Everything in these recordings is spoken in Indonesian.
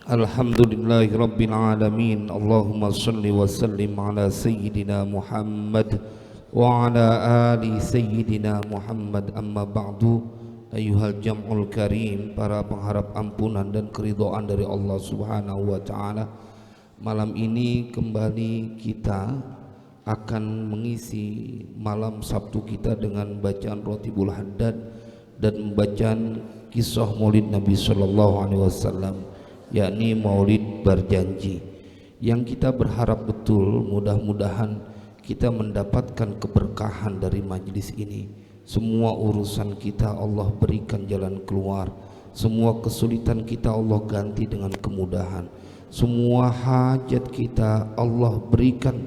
Alhamdulillahi Rabbil Alamin. Allahumma salli wa sallim ala Sayyidina Muhammad wa ala ali Sayyidina Muhammad. Amma ba'du. Ayuhal jam'ul karim, para pengharap ampunan dan keridhaan dari Allah subhanahu wa ta'ala, malam ini kembali kita akan mengisi malam Sabtu kita dengan bacaan Rotibul Haddad dan bacaan kisah maulid Nabi Sallallahu Alaihi Wasallam, yakni maulid berjanji, yang kita berharap betul mudah-mudahan kita mendapatkan keberkahan dari majlis ini. Semua urusan kita Allah berikan jalan keluar, semua kesulitan kita Allah ganti dengan kemudahan, semua hajat kita Allah berikan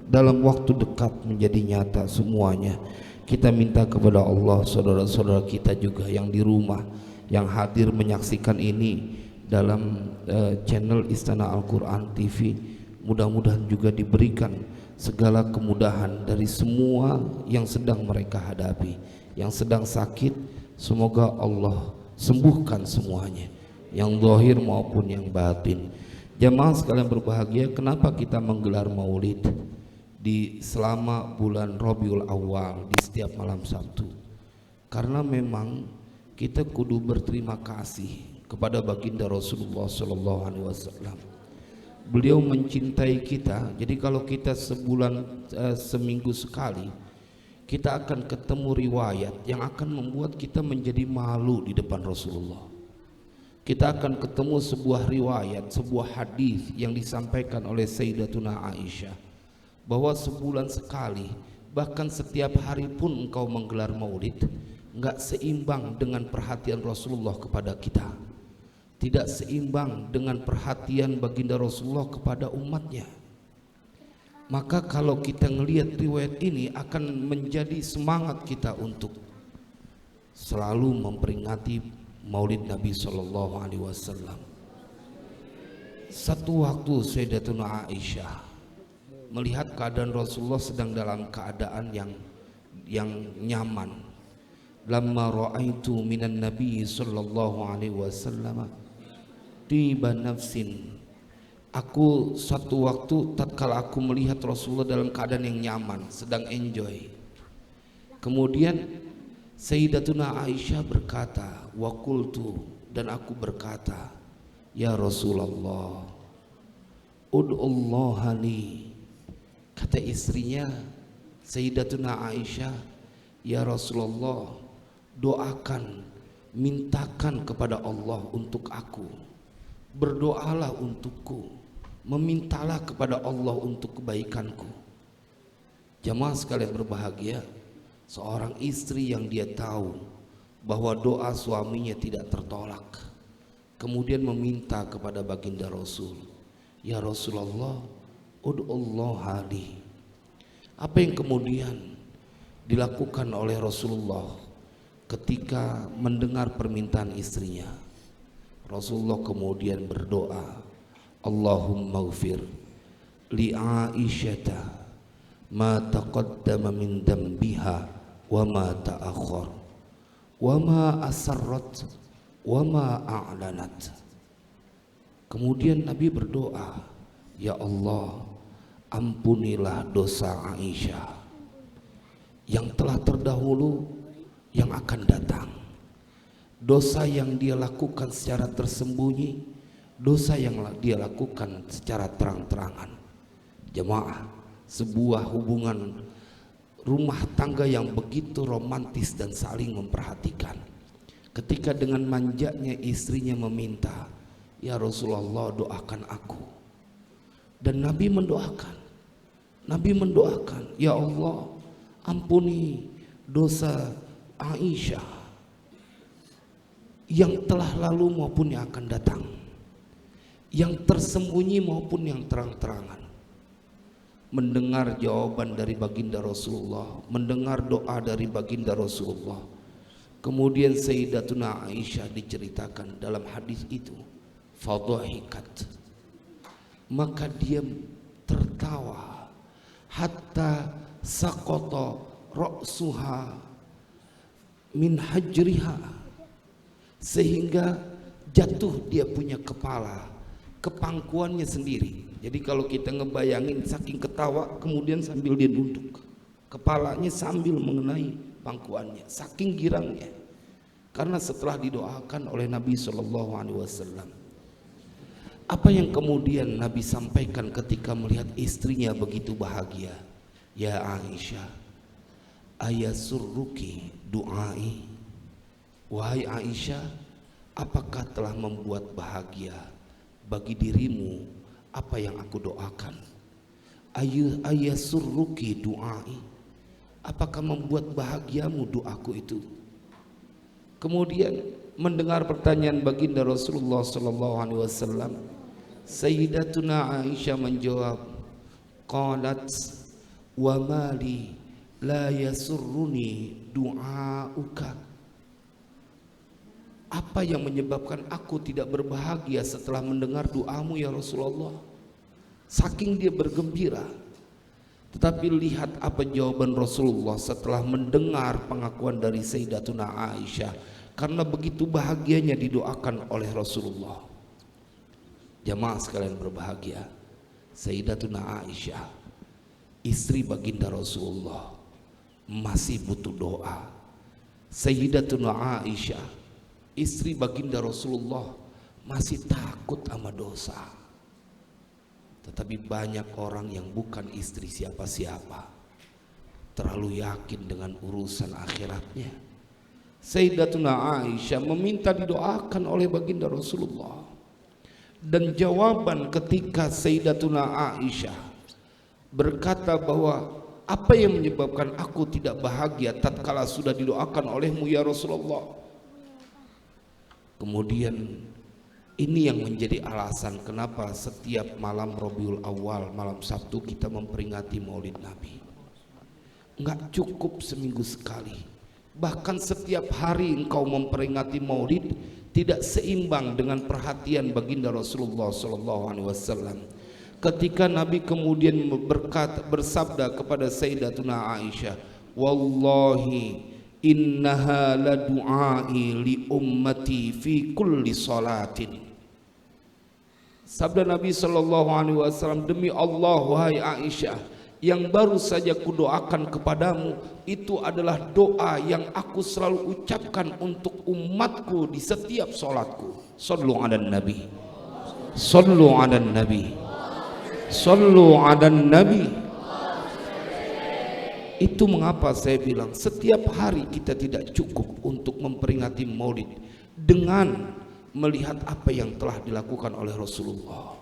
dalam waktu dekat menjadi nyata semuanya. Kita minta kepada Allah, saudara-saudara kita juga yang di rumah, yang hadir menyaksikan ini dalam channel Istana Al-Quran TV, mudah-mudahan juga diberikan segala kemudahan dari semua yang sedang mereka hadapi. Yang sedang sakit, semoga Allah sembuhkan semuanya, yang zahir maupun yang batin. Jamaah sekalian berbahagia, kenapa kita menggelar maulid di selama bulan Rabiul Awal di setiap malam Sabtu? Karena memang kita kudu berterima kasih kepada baginda Rasulullah Sallallahu Alaihi Wasallam. Beliau mencintai kita. Jadi kalau kita seminggu sekali kita akan ketemu riwayat yang akan membuat kita menjadi malu di depan Rasulullah. Kita akan ketemu sebuah riwayat, sebuah hadis yang disampaikan oleh Sayyidatuna Aisyah, bahwa sebulan sekali, bahkan setiap hari pun engkau menggelar maulid, enggak seimbang dengan perhatian Rasulullah kepada kita, tidak seimbang dengan perhatian baginda Rasulullah kepada umatnya. Maka kalau kita ngelihat riwayat ini akan menjadi semangat kita untuk selalu memperingati maulid Nabi Sallallahu Alaihi Wasallam. Satu waktu Sayyidatuna Aisyah melihat keadaan Rasulullah sedang dalam keadaan yang nyaman. Lamma ra'aitu minan Nabi Sallallahu Alaihi Wasallam tiba nafsin. Aku satu waktu tatkala aku melihat Rasulullah dalam keadaan yang nyaman, sedang enjoy. Kemudian Sayyidatuna Aisyah berkata, wa qultu, dan aku berkata, ya Rasulullah, ud'ullaha li. Kata istrinya Sayyidatuna Aisyah, ya Rasulullah, doakan, mintakan kepada Allah untuk aku, berdoalah untukku, memintalah kepada Allah untuk kebaikanku. Jamaah sekalian berbahagia, seorang istri yang dia tahu bahwa doa suaminya tidak tertolak, kemudian meminta kepada baginda Rasul, ya Rasulullah, ud'ullaha li. Apa yang kemudian dilakukan oleh Rasulullah ketika mendengar permintaan istrinya? Rasulullah kemudian berdoa, Allahumma ghfir li Aisyata ma taqaddama min dambiha wa ma ta'akhkhar wa ma asarrat wa ma a'lanat. Kemudian Nabi berdoa, ya Allah, ampunilah dosa Aisyah yang telah terdahulu, yang akan datang, dosa yang dia lakukan secara tersembunyi, dosa yang dia lakukan secara terang-terangan. Jemaah, sebuah hubungan rumah tangga yang begitu romantis dan saling memperhatikan. Ketika dengan manjanya istrinya meminta, ya Rasulullah, doakan aku. Dan Nabi mendoakan, ya Allah, ampuni dosa Aisyah yang telah lalu maupun yang akan datang, yang tersembunyi maupun yang terang-terangan. Mendengar jawaban dari baginda Rasulullah, mendengar doa dari baginda Rasulullah, kemudian Sayyidatuna Aisyah diceritakan dalam hadis itu, fadhahikat, maka dia tertawa, hatta saqata ra'suha min hajriha, sehingga jatuh dia punya kepala ke pangkuannya sendiri. Jadi kalau kita ngebayangin saking ketawa kemudian sambil dia duduk, kepalanya sambil mengenai pangkuannya, saking girangnya. Karena setelah didoakan oleh Nabi SAW, apa yang kemudian Nabi sampaikan ketika melihat istrinya begitu bahagia? Ya Aisyah, ayasurruki du'ai. Wahai Aisyah, apakah telah membuat bahagia bagi dirimu apa yang aku doakan? Ayasurruki du'ai. Apakah membuat bahagiamu doaku itu? Kemudian mendengar pertanyaan baginda Rasulullah SAW, Sayyidatuna Aisyah menjawab, qalat wa mali la yasurruni du'auka. Apa yang menyebabkan aku tidak berbahagia setelah mendengar doamu ya Rasulullah? Saking dia bergembira. Tetapi lihat apa jawaban Rasulullah setelah mendengar pengakuan dari Sayyidatuna Aisyah, karena begitu bahagianya didoakan oleh Rasulullah. Jamaah sekalian berbahagia, Sayyidatuna Aisyah, istri baginda Rasulullah, masih butuh doa. Sayyidatuna Aisyah, istri baginda Rasulullah, masih takut sama dosa. Tetapi banyak orang yang bukan istri siapa-siapa terlalu yakin dengan urusan akhiratnya. Sayyidatuna Aisyah meminta didoakan oleh baginda Rasulullah. Dan jawaban ketika Sayyidatuna Aisyah berkata bahwa apa yang menyebabkan aku tidak bahagia tatkala sudah didoakan olehmu ya Rasulullah. Kemudian ini yang menjadi alasan kenapa setiap malam Rabiul Awal, malam Sabtu, kita memperingati Maulid Nabi. Enggak cukup seminggu sekali, bahkan setiap hari engkau memperingati Maulid tidak seimbang dengan perhatian baginda Rasulullah SAW. Ketika Nabi kemudian bersabda kepada Sayyidatuna Aisyah, wallahi innaha la du'ai li ummati fi kulli salatin. Sabda Nabi SAW, demi Allah wahai Aisyah, yang baru saja kudoakan kepadamu itu adalah doa yang aku selalu ucapkan untuk umatku di setiap solatku. Sallu ala nabi, sallu ala nabi, sallu ala nabi. Itu mengapa saya bilang setiap hari kita tidak cukup untuk memperingati Maulid dengan melihat apa yang telah dilakukan oleh Rasulullah.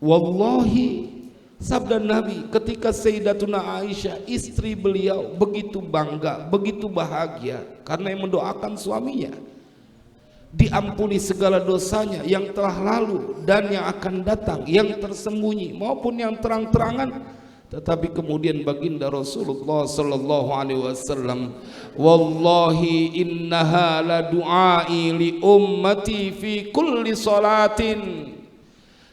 Wallahi, sabda Nabi ketika Sayyidatuna Aisyah, istri beliau, begitu bangga, begitu bahagia karena yang mendoakan suaminya diampuni segala dosanya yang telah lalu dan yang akan datang, yang tersembunyi maupun yang terang-terangan. Tetapi kemudian baginda Rasulullah sallallahu alaihi wasallam, wallahi innaha la du'ai li ummati fi kulli salatin.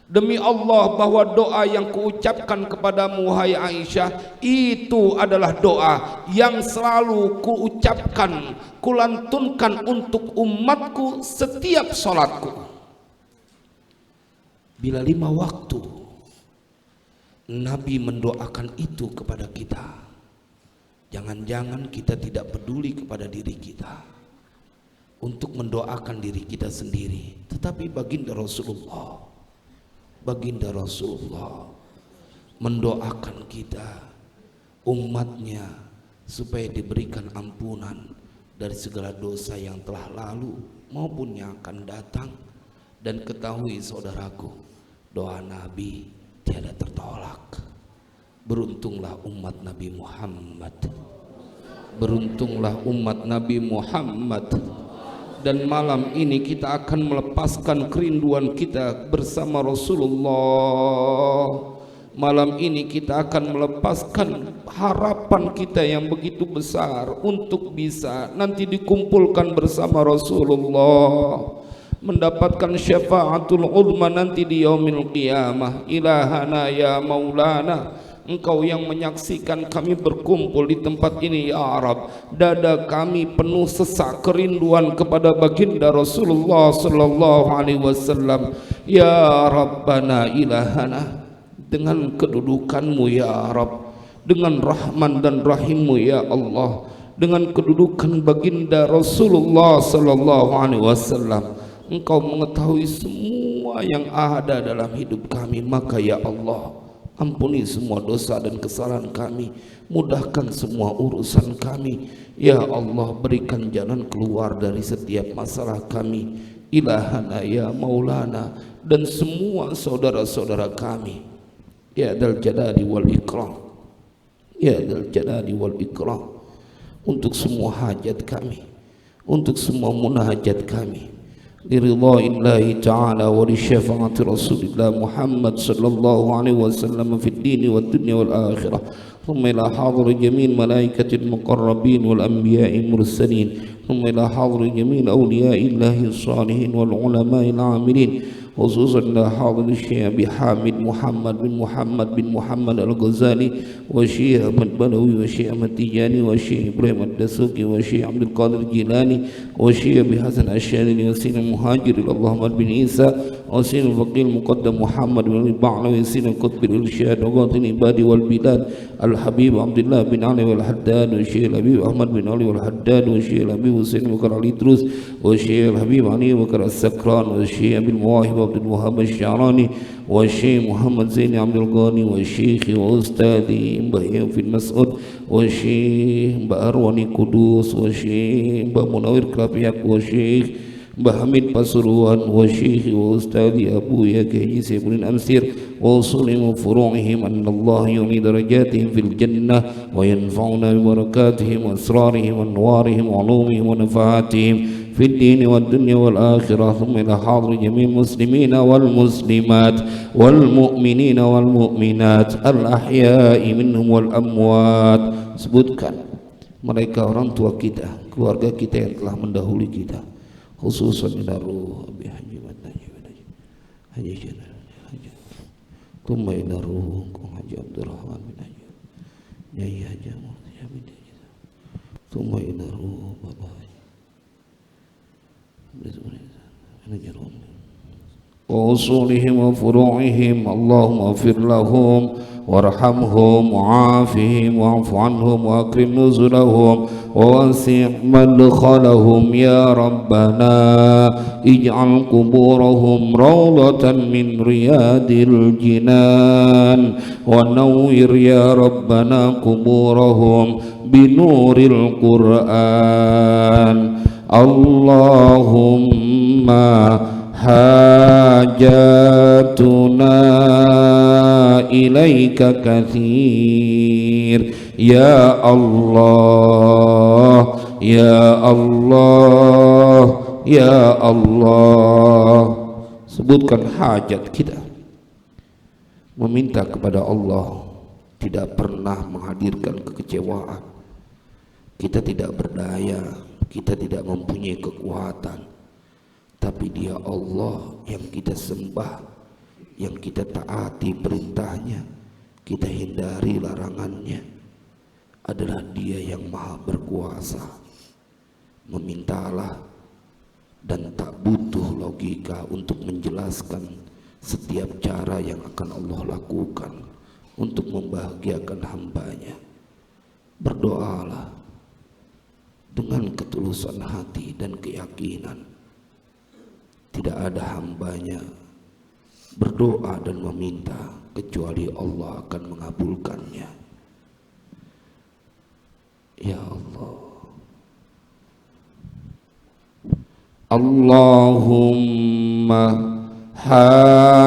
Demi Allah bahwa doa yang kuucapkan kepadamu wahai Aisyah itu adalah doa yang selalu kuucapkan, kulantunkan untuk umatku setiap salatku. Bila 5 waktu Nabi mendoakan itu kepada kita, jangan-jangan kita tidak peduli kepada diri kita untuk mendoakan diri kita sendiri. Tetapi baginda Rasulullah mendoakan kita, umatnya, supaya diberikan ampunan dari segala dosa yang telah lalu maupun yang akan datang. Dan ketahui saudaraku, doa Nabi tiada tertolak. Beruntunglah umat Nabi Muhammad, beruntunglah umat Nabi Muhammad. Dan malam ini kita akan melepaskan kerinduan kita bersama Rasulullah. Malam ini kita akan melepaskan harapan kita yang begitu besar untuk bisa nanti dikumpulkan bersama Rasulullah, mendapatkan syafaatul uzma nanti di yaumil qiyamah. Ilahana ya maulana Engkau yang menyaksikan kami berkumpul di tempat ini ya Rabb. Dada kami penuh sesak kerinduan kepada baginda Rasulullah sallallahu alaihi wasallam. Ya Rabbana ilahana, dengan kedudukanmu ya Rabb, dengan Rahman dan Rahimmu ya Allah, dengan kedudukan baginda Rasulullah sallallahu alaihi wasallam, Engkau mengetahui semua yang ada dalam hidup kami. Maka ya Allah, ampuni semua dosa dan kesalahan kami, mudahkan semua urusan kami ya Allah, berikan jalan keluar dari setiap masalah kami. Ilahana ya Maulana, dan semua saudara-saudara kami ya Dzal Jalali wal Ikram, ya Dzal Jalali wal Ikram, untuk semua hajat kami, untuk semua munajat kami, liridha'illahi ta'ala wa li syafa'ati Rasulillah Muhammad sallallahu alaihi wasallam fid dini wad dunya wal akhirah. Thumma ila hadri jami'il malaikatil muqarrabin wal anbiya'i mursalin, thumma ila hadri jami'il awliya'illahi salihin wal ulama'il amilin, خصوصا إلى حاضر الشيخ أبي حامد محمد بن محمد الغزالي والشيخ أحمد بلوي والشيخ أحمد تيجاني والشيخ إبراهيم الدسوقي والشيخ عبد القادر الجيلاني والشيخ أبي حسن الشاذلي وسين المهاجر إلى الله محمد بن عيسى وسين الفقيه المقدم محمد بن البعلوي وسين القطب الإرشاد وقاطن العباد والبلاد الحبيب عبد الله بن علي والحداد والشيخ الحبيب أحمد بن علي والحداد والشيخ الحبيب حسين بكر علي دروس والشيخ الحبيب علي بكر السكران والشيخ أبي المواهب عبد الوهاب الشعراني والشيخ محمد زين عبد الغني والشيخ وأستاذي مبهيم في المسعود والشيخ بأرواني قدوس والشيخ بمنور كلابياك والشيخ بحميد Pasuruan والشيخ وأستاذي أبويا كي سيبن الأمسير وأصولهم وفروعهم أن الله يعلي درجاتهم في الجنة وينفعنا ببركاتهم وأسرارهم وأنوارهم وعلومهم ونفعاتهم في الدين والدنيا والآخرة. ثم إلى حاضر جميع المسلمين والمسلمات والمؤمنين والمؤمنات الأحياء منهم والأموات. Sebutkan mereka orang tua kita, keluarga kita yang telah mendahului kita, khususan ila ruh Abi Haji Haji Jalal Haji, thumma ila ruh Haji Abdurrahman bin Haji Nyai Haji Muhammad bin Haji, thumma ila ruh Bapak وأصولهم وفروعهم. اللهم اغفر لهم وارحمهم وعافهم واعف عنهم وأكرم نزلهم ووسع مدخلهم يا ربنا. اجعل قبورهم روضة من رياض الجنان ونور يا ربنا قبورهم بنور القرآن. اللهم حاجاتنا إليك كثير يا الله يا الله يا الله. Sebutkan hajat kita, meminta kepada Allah, tidak pernah menghadirkan kekecewaan. Kita tidak berdaya, kita tidak mempunyai kekuatan, tapi Dia Allah yang kita sembah, yang kita taati perintahnya, kita hindari larangannya. Adalah Dia yang maha berkuasa. Memintalah, dan tak butuh logika untuk menjelaskan setiap cara yang akan Allah lakukan untuk membahagiakan hambanya. Berdoalah dengan ketulusan hati dan keyakinan. Tidak ada hambanya berdoa dan meminta kecuali Allah akan mengabulkannya. Ya Allah, Allahumma hajatuna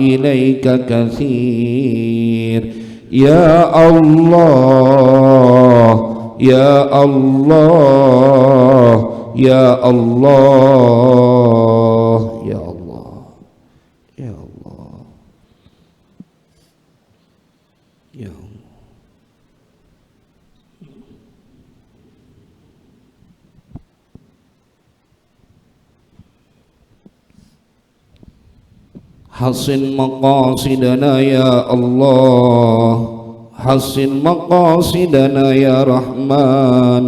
ilaika katsir ya Allah ya Allah ya Allah ya Allah ya Allah ya Allah. حسن مقاصدنا يا الله، حسن مقاصدنا يا رحمن،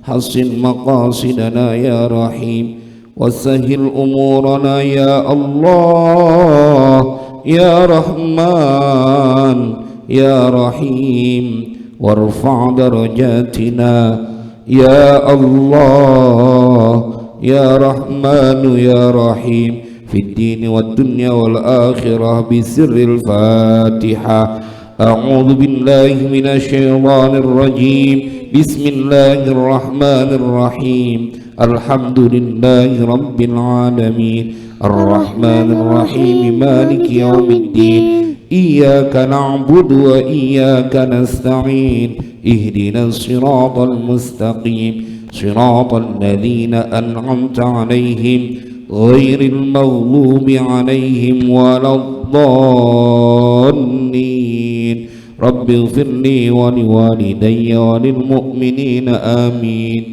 حسن مقاصدنا يا رحيم، وسهل أمورنا يا الله يا رحمن يا رحيم، وارفع درجاتنا يا الله يا رحمن يا رحيم في الدين والدنيا والآخرة بسر الفاتحة. أعوذ بالله من الشيطان الرجيم، بسم الله الرحمن الرحيم، الحمد لله رب العالمين، الرحمن الرحيم، مالك يوم الدين، إياك نعبد وإياك نستعين، اهدنا الصراط المستقيم، صراط الذين أنعمت عليهم غير المغضوب عليهم ولا الضالين. رب اغفر لي ولوالدي وللمؤمنين آمين.